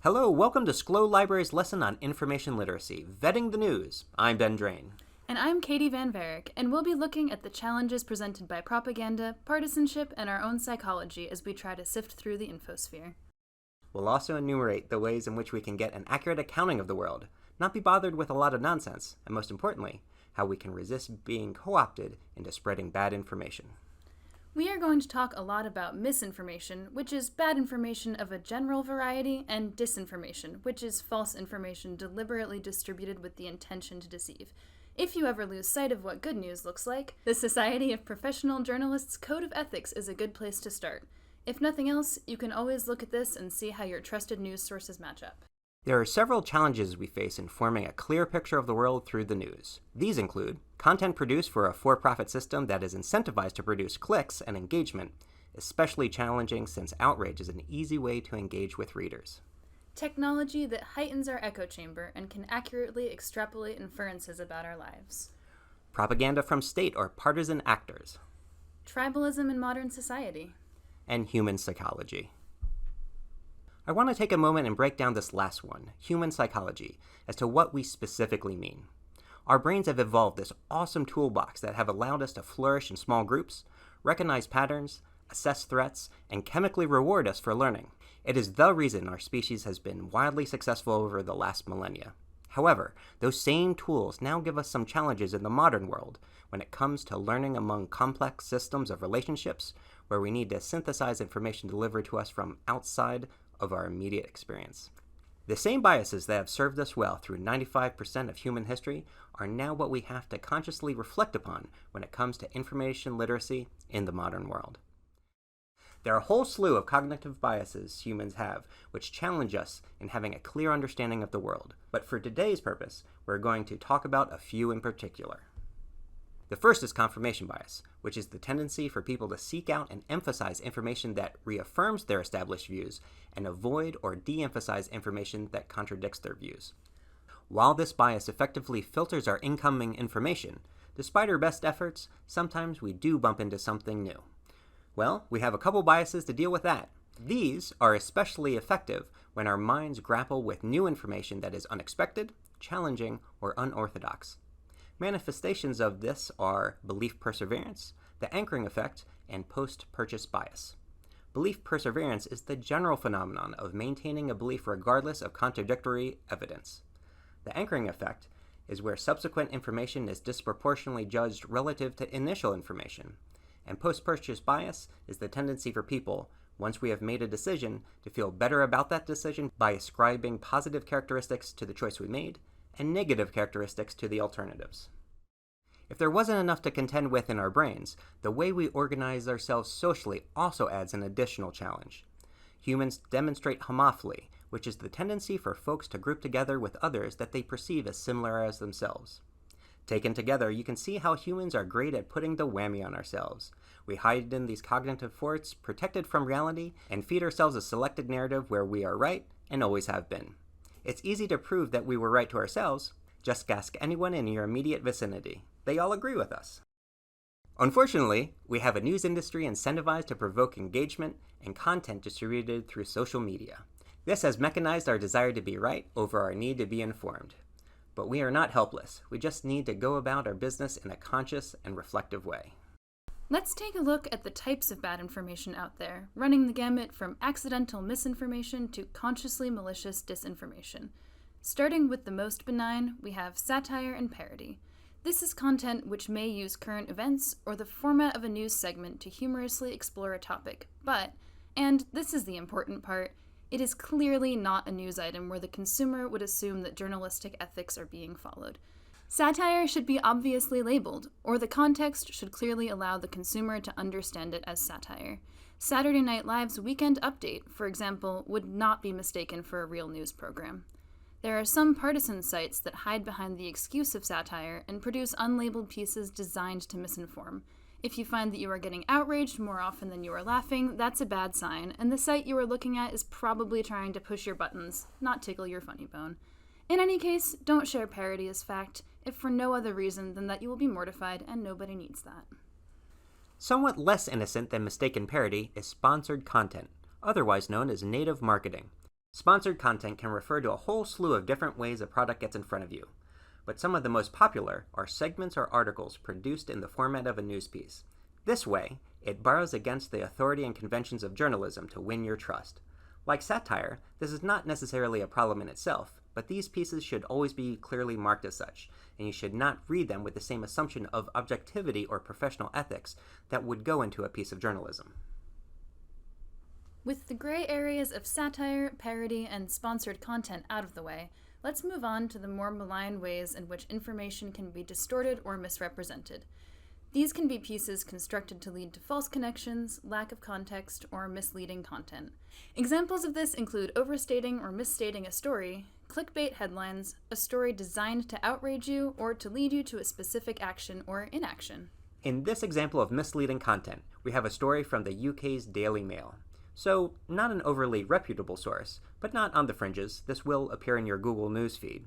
Hello, welcome to SCLO Library's lesson on information literacy, Vetting the News. I'm Ben Drain. And I'm Katie Van Varick, and we'll be looking at the challenges presented by propaganda, partisanship, and our own psychology as we try to sift through the infosphere. We'll also enumerate the ways in which we can get an accurate accounting of the world, not be bothered with a lot of nonsense, and most importantly, how we can resist being co-opted into spreading bad information. We are going to talk a lot about misinformation, which is bad information of a general variety, and disinformation, which is false information deliberately distributed with the intention to deceive. If you ever lose sight of what good news looks like, the Society of Professional Journalists Code of Ethics is a good place to start. If nothing else, you can always look at this and see how your trusted news sources match up. There are several challenges we face in forming a clear picture of the world through the news. These include content produced for a for-profit system that is incentivized to produce clicks and engagement, especially challenging since outrage is an easy way to engage with readers. Technology that heightens our echo chamber and can accurately extrapolate inferences about our lives. Propaganda from state or partisan actors. Tribalism in modern society. And human psychology. I want to take a moment and break down this last one, human psychology, as to what we specifically mean. Our brains have evolved this awesome toolbox that have allowed us to flourish in small groups, recognize patterns, assess threats, and chemically reward us for learning. It is the reason our species has been wildly successful over the last millennia. However, those same tools now give us some challenges in the modern world when it comes to learning among complex systems of relationships where we need to synthesize information delivered to us from outside of our immediate experience. The same biases that have served us well through 95% of human history are now what we have to consciously reflect upon when it comes to information literacy in the modern world. There are a whole slew of cognitive biases humans have which challenge us in having a clear understanding of the world, but for today's purpose, we're going to talk about a few in particular. The first is confirmation bias, which is the tendency for people to seek out and emphasize information that reaffirms their established views and avoid or de-emphasize information that contradicts their views. While this bias effectively filters our incoming information, despite our best efforts, sometimes we do bump into something new. Well, we have a couple biases to deal with that. These are especially effective when our minds grapple with new information that is unexpected, challenging, or unorthodox. Manifestations of this are belief perseverance, the anchoring effect, and post-purchase bias. Belief perseverance is the general phenomenon of maintaining a belief regardless of contradictory evidence. The anchoring effect is where subsequent information is disproportionately judged relative to initial information. And post-purchase bias is the tendency for people, once we have made a decision, to feel better about that decision by ascribing positive characteristics to the choice we made and negative characteristics to the alternatives. If there wasn't enough to contend with in our brains, the way we organize ourselves socially also adds an additional challenge. Humans demonstrate homophily, which is the tendency for folks to group together with others that they perceive as similar as themselves. Taken together, you can see how humans are great at putting the whammy on ourselves. We hide in these cognitive forts, protected from reality, and feed ourselves a selected narrative where we are right and always have been. It's easy to prove that we were right to ourselves. Just ask anyone in your immediate vicinity. They all agree with us. Unfortunately, we have a news industry incentivized to provoke engagement and content distributed through social media. This has mechanized our desire to be right over our need to be informed. But we are not helpless. We just need to go about our business in a conscious and reflective way. Let's take a look at the types of bad information out there, running the gamut from accidental misinformation to consciously malicious disinformation. Starting with the most benign, we have satire and parody. This is content which may use current events or the format of a news segment to humorously explore a topic, but, and this is the important part, it is clearly not a news item where the consumer would assume that journalistic ethics are being followed. Satire should be obviously labeled, or the context should clearly allow the consumer to understand it as satire. Saturday Night Live's Weekend Update, for example, would not be mistaken for a real news program. There are some partisan sites that hide behind the excuse of satire and produce unlabeled pieces designed to misinform. If you find that you are getting outraged more often than you are laughing, that's a bad sign, and the site you are looking at is probably trying to push your buttons, not tickle your funny bone. In any case, don't share parody as fact, if for no other reason than that you will be mortified, and nobody needs that. Somewhat less innocent than mistaken parody is sponsored content, otherwise known as native marketing. Sponsored content can refer to a whole slew of different ways a product gets in front of you, but some of the most popular are segments or articles produced in the format of a news piece. This way, it borrows against the authority and conventions of journalism to win your trust. Like satire, this is not necessarily a problem in itself, but these pieces should always be clearly marked as such, and you should not read them with the same assumption of objectivity or professional ethics that would go into a piece of journalism. With the gray areas of satire, parody, and sponsored content out of the way, let's move on to the more malign ways in which information can be distorted or misrepresented. These can be pieces constructed to lead to false connections, lack of context, or misleading content. Examples of this include overstating or misstating a story, clickbait headlines, a story designed to outrage you or to lead you to a specific action or inaction. In this example of misleading content, we have a story from the UK's Daily Mail. So, not an overly reputable source, but not on the fringes. This will appear in your Google News feed.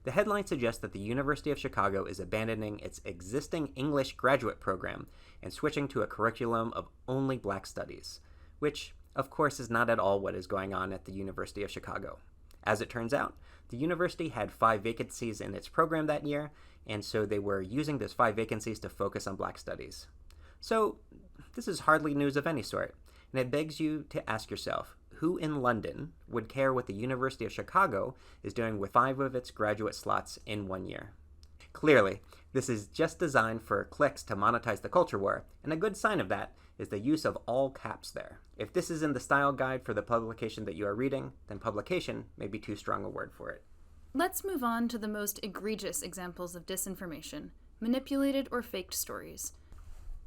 The headline suggests that the University of Chicago is abandoning its existing English graduate program and switching to a curriculum of only Black studies, which, of course, is not at all what is going on at the University of Chicago. As it turns out, the university had 5 vacancies in its program that year, and so they were using those 5 vacancies to focus on Black studies. So, this is hardly news of any sort, and it begs you to ask yourself, who in London would care what the University of Chicago is doing with 5 of its graduate slots in 1 year? Clearly, this is just designed for clicks to monetize the culture war, and a good sign of that is the use of all caps there. If this is in the style guide for the publication that you are reading, then publication may be too strong a word for it. Let's move on to the most egregious examples of disinformation, manipulated or faked stories.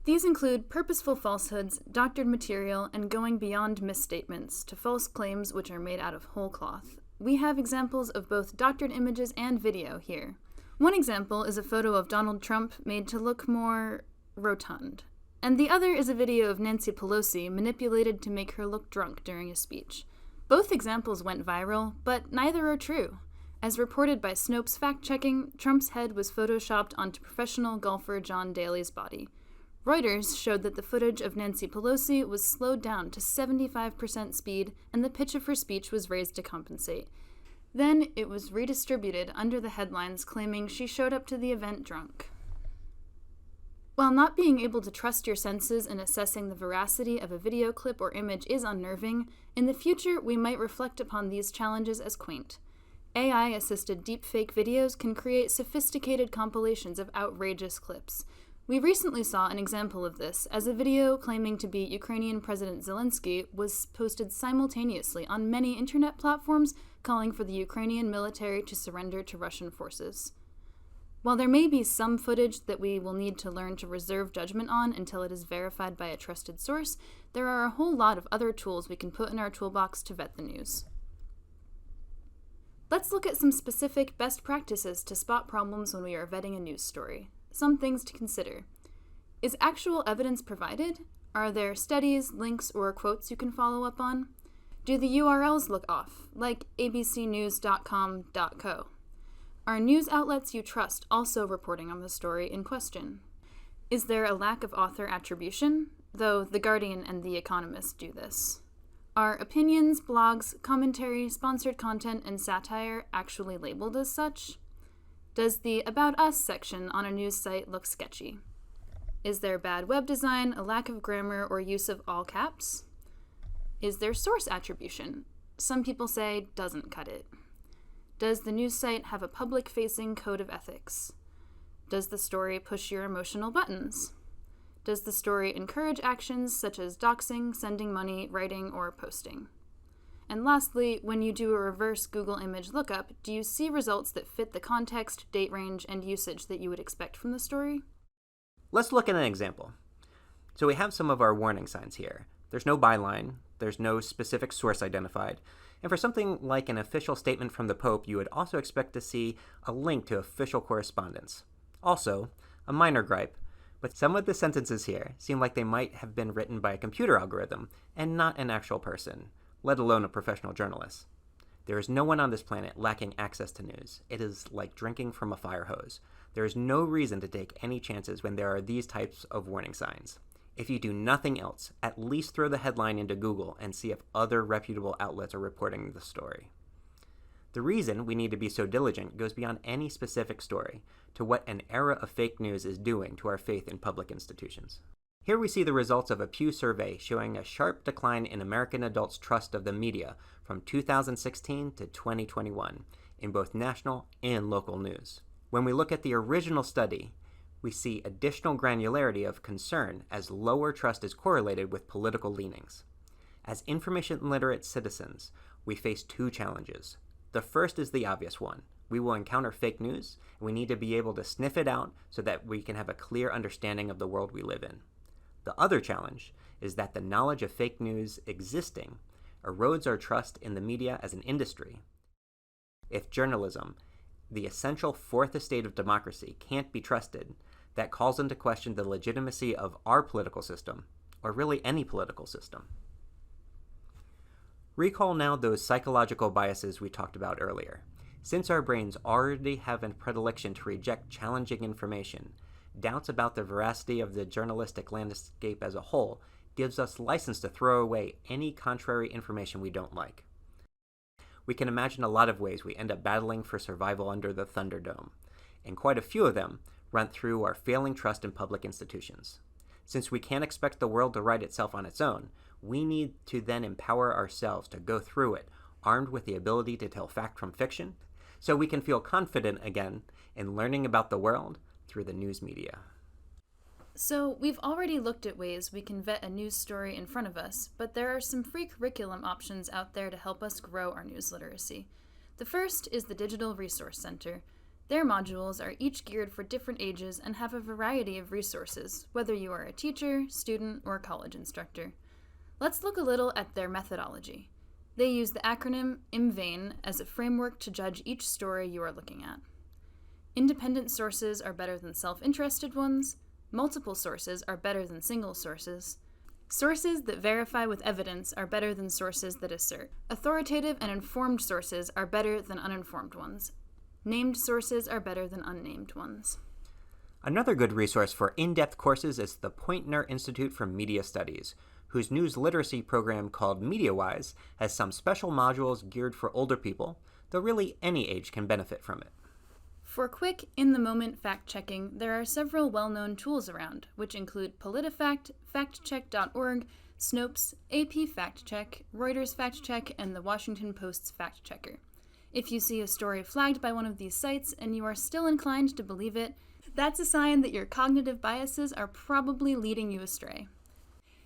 These include purposeful falsehoods, doctored material, and going beyond misstatements to false claims which are made out of whole cloth. We have examples of both doctored images and video here. One example is a photo of Donald Trump made to look more rotund, and the other is a video of Nancy Pelosi manipulated to make her look drunk during a speech. Both examples went viral, but neither are true. As reported by Snopes fact-checking, Trump's head was photoshopped onto professional golfer John Daly's body. Reuters showed that the footage of Nancy Pelosi was slowed down to 75% speed, and the pitch of her speech was raised to compensate. Then it was redistributed under the headlines claiming she showed up to the event drunk. While not being able to trust your senses in assessing the veracity of a video clip or image is unnerving, in the future we might reflect upon these challenges as quaint. AI-assisted deepfake videos can create sophisticated compilations of outrageous clips. We recently saw an example of this as a video claiming to be Ukrainian President Zelensky was posted simultaneously on many internet platforms calling for the Ukrainian military to surrender to Russian forces. While there may be some footage that we will need to learn to reserve judgment on until it is verified by a trusted source, there are a whole lot of other tools we can put in our toolbox to vet the news. Let's look at some specific best practices to spot problems when we are vetting a news story. Some things to consider. Is actual evidence provided? Are there studies, links, or quotes you can follow up on? Do the URLs look off, like abcnews.com.co? Are news outlets you trust also reporting on the story in question? Is there a lack of author attribution? Though The Guardian and The Economist do this. Are opinions, blogs, commentary, sponsored content, and satire actually labeled as such? Does the About Us section on a news site look sketchy? Is there bad web design, a lack of grammar, or use of all caps? Is there source attribution? Some people say doesn't cut it. Does the news site have a public-facing code of ethics? Does the story push your emotional buttons? Does the story encourage actions such as doxing, sending money, writing, or posting? And lastly, when you do a reverse Google image lookup, do you see results that fit the context, date range, and usage that you would expect from the story? Let's look at an example. So we have some of our warning signs here. There's no byline, there's no specific source identified, and for something like an official statement from the Pope, you would also expect to see a link to official correspondence. Also, a minor gripe, but some of the sentences here seem like they might have been written by a computer algorithm and not an actual person, let alone a professional journalist. There is no one on this planet lacking access to news. It is like drinking from a fire hose. There is no reason to take any chances when there are these types of warning signs. If you do nothing else, at least throw the headline into Google and see if other reputable outlets are reporting the story. The reason we need to be so diligent goes beyond any specific story to what an era of fake news is doing to our faith in public institutions. Here we see the results of a Pew survey showing a sharp decline in American adults' trust of the media from 2016 to 2021 in both national and local news. When we look at the original study, we see additional granularity of concern as lower trust is correlated with political leanings. As information-literate citizens, we face two challenges. The first is the obvious one. We will encounter fake news, and we need to be able to sniff it out so that we can have a clear understanding of the world we live in. The other challenge is that the knowledge of fake news existing erodes our trust in the media as an industry. If journalism, the essential fourth estate of democracy, can't be trusted, that calls into question the legitimacy of our political system, or really any political system. Recall now those psychological biases we talked about earlier. Since our brains already have a predilection to reject challenging information, doubts about the veracity of the journalistic landscape as a whole gives us license to throw away any contrary information we don't like. We can imagine a lot of ways we end up battling for survival under the Thunderdome, and quite a few of them run through our failing trust in public institutions. Since we can't expect the world to right itself on its own, we need to then empower ourselves to go through it, armed with the ability to tell fact from fiction, so we can feel confident again in learning about the world through the news media. So, we've already looked at ways we can vet a news story in front of us, but there are some free curriculum options out there to help us grow our news literacy. The first is the Digital Resource Center. Their modules are each geared for different ages and have a variety of resources, whether you are a teacher, student, or college instructor. Let's look a little at their methodology. They use the acronym IMVAIN as a framework to judge each story you are looking at. Independent sources are better than self-interested ones. Multiple sources are better than single sources. Sources that verify with evidence are better than sources that assert. Authoritative and informed sources are better than uninformed ones. Named sources are better than unnamed ones. Another good resource for in-depth courses is the Poynter Institute for Media Studies, whose news literacy program called MediaWise has some special modules geared for older people, though really any age can benefit from it. For quick, in-the-moment fact-checking, there are several well-known tools around, which include PolitiFact, FactCheck.org, Snopes, AP Fact Check, Reuters Fact Check, and the Washington Post's Fact Checker. If you see a story flagged by one of these sites and you are still inclined to believe it, that's a sign that your cognitive biases are probably leading you astray.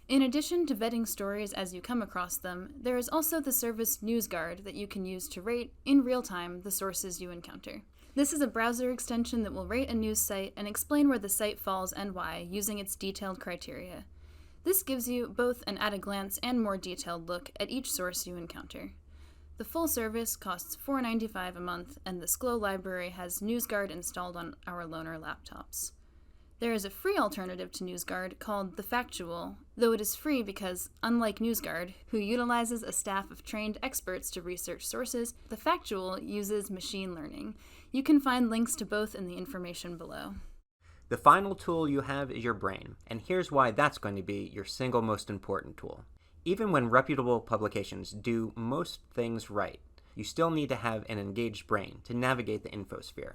In addition to vetting stories as you come across them, there is also the service NewsGuard that you can use to rate, in real time, the sources you encounter. This is a browser extension that will rate a news site and explain where the site falls and why, using its detailed criteria. This gives you both an at-a-glance and more detailed look at each source you encounter. The full service costs $4.95 a month, and the SCLO library has NewsGuard installed on our loaner laptops. There is a free alternative to NewsGuard called The Factual, though it is free because, unlike NewsGuard, who utilizes a staff of trained experts to research sources, The Factual uses machine learning. You can find links to both in the information below. The final tool you have is your brain, and here's why that's going to be your single most important tool. Even when reputable publications do most things right, you still need to have an engaged brain to navigate the infosphere.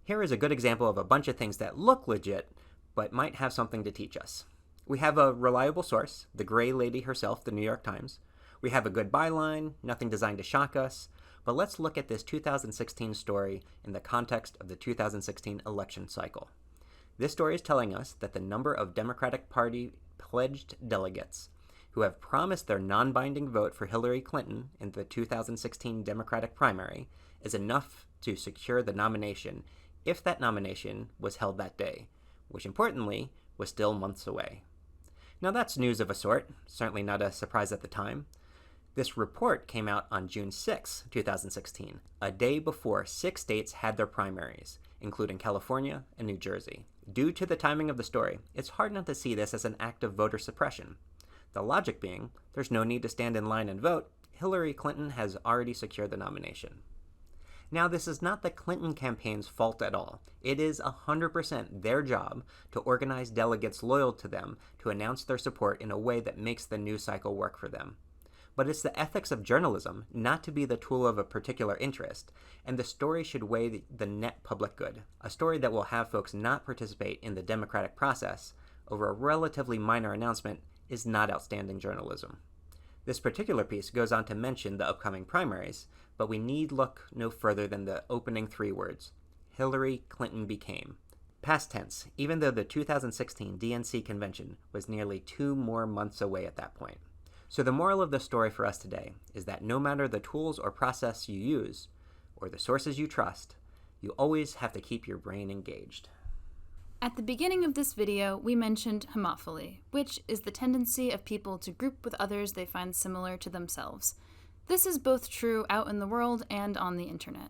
Here is a good example of a bunch of things that look legit, but might have something to teach us. We have a reliable source, the gray lady herself, the New York Times. We have a good byline, nothing designed to shock us. But let's look at this 2016 story in the context of the 2016 election cycle. This story is telling us that the number of Democratic Party pledged delegates who have promised their non-binding vote for Hillary Clinton in the 2016 Democratic primary is enough to secure the nomination if that nomination was held that day, which importantly was still months away. Now that's news of a sort, certainly not a surprise at the time. This report came out on June 6, 2016, a day before 6 states had their primaries, including California and New Jersey. Due to the timing of the story, it's hard not to see this as an act of voter suppression. The logic being, there's no need to stand in line and vote. Hillary Clinton has already secured the nomination. Now, this is not the Clinton campaign's fault at all. It is 100% their job to organize delegates loyal to them to announce their support in a way that makes the news cycle work for them. But it's the ethics of journalism not to be the tool of a particular interest, and the story should weigh the net public good. A story that will have folks not participate in the democratic process over a relatively minor announcement is not outstanding journalism. This particular piece goes on to mention the upcoming primaries, but we need look no further than the opening 3 words: Hillary Clinton became. Past tense, even though the 2016 DNC convention was nearly 2 more months away at that point. So the moral of the story for us today is that no matter the tools or process you use, or the sources you trust, you always have to keep your brain engaged. At the beginning of this video, we mentioned homophily, which is the tendency of people to group with others they find similar to themselves. This is both true out in the world and on the internet.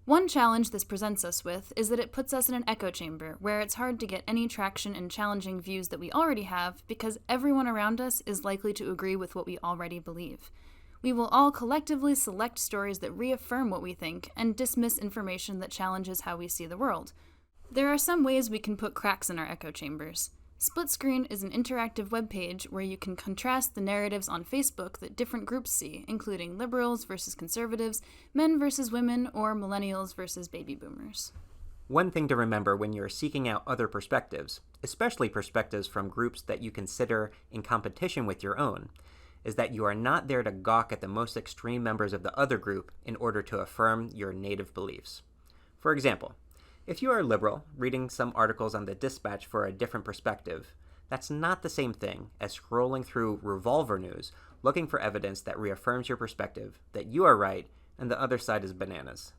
One challenge this presents us with is that it puts us in an echo chamber where it's hard to get any traction in challenging views that we already have because everyone around us is likely to agree with what we already believe. We will all collectively select stories that reaffirm what we think and dismiss information that challenges how we see the world. There are some ways we can put cracks in our echo chambers. Split Screen is an interactive web page where you can contrast the narratives on Facebook that different groups see, including liberals versus conservatives, men versus women, or millennials versus baby boomers. One thing to remember when you're seeking out other perspectives, especially perspectives from groups that you consider in competition with your own, is that you are not there to gawk at the most extreme members of the other group in order to affirm your native beliefs. For example, if you are liberal, reading some articles on the Dispatch for a different perspective, that's not the same thing as scrolling through Revolver News looking for evidence that reaffirms your perspective that you are right and the other side is bananas.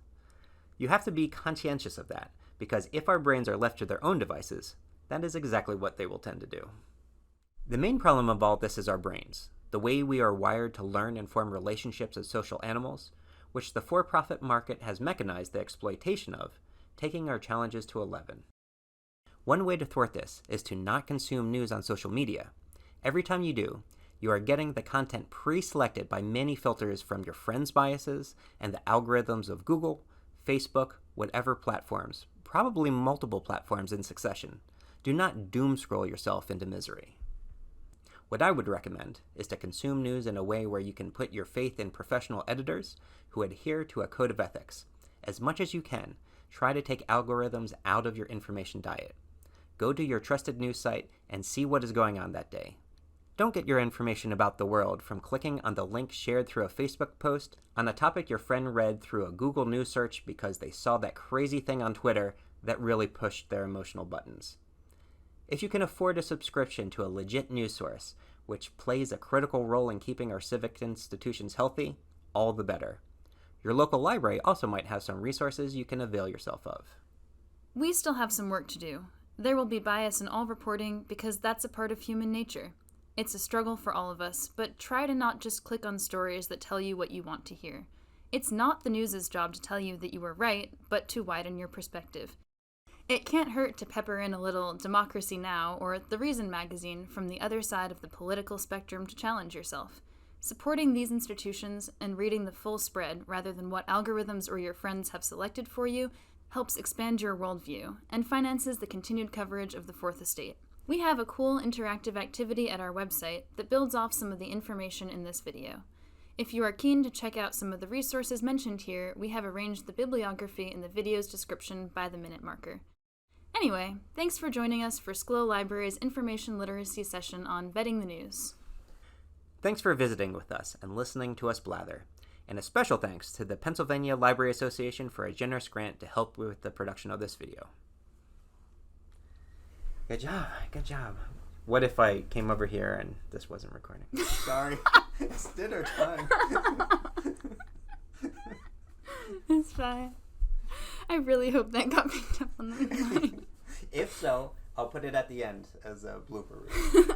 You have to be conscientious of that, because if our brains are left to their own devices, that is exactly what they will tend to do. The main problem of all this is our brains, the way we are wired to learn and form relationships as social animals, which the for-profit market has mechanized the exploitation of, taking our challenges to 11. One way to thwart this is to not consume news on social media. Every time you do, you are getting the content pre-selected by many filters from your friends' biases and the algorithms of Google, Facebook, whatever platforms, probably multiple platforms in succession. Do not doom scroll yourself into misery. What I would recommend is to consume news in a way where you can put your faith in professional editors who adhere to a code of ethics. As much as you can, try to take algorithms out of your information diet. Go to your trusted news site and see what is going on that day. Don't get your information about the world from clicking on the link shared through a Facebook post on a topic your friend read through a Google News search because they saw that crazy thing on Twitter that really pushed their emotional buttons. If you can afford a subscription to a legit news source, which plays a critical role in keeping our civic institutions healthy, all the better. Your local library also might have some resources you can avail yourself of. We still have some work to do. There will be bias in all reporting because that's a part of human nature. It's a struggle for all of us, but try to not just click on stories that tell you what you want to hear. It's not the news's job to tell you that you were right, but to widen your perspective. It can't hurt to pepper in a little Democracy Now! Or The Reason magazine from the other side of the political spectrum to challenge yourself. Supporting these institutions and reading the full spread rather than what algorithms or your friends have selected for you helps expand your worldview and finances the continued coverage of the Fourth Estate. We have a cool interactive activity at our website that builds off some of the information in this video. If you are keen to check out some of the resources mentioned here, we have arranged the bibliography in the video's description by the minute marker. Anyway, thanks for joining us for SCLO Library's Information Literacy session on Vetting the News. Thanks for visiting with us and listening to us blather. And a special thanks to the Pennsylvania Library Association for a generous grant to help with the production of this video. Good job, good job. What if I came over here and this wasn't recording? Sorry, it's dinner time. It's fine. I really hope that got picked up on the line. If so, I'll put it at the end as a blooper reel.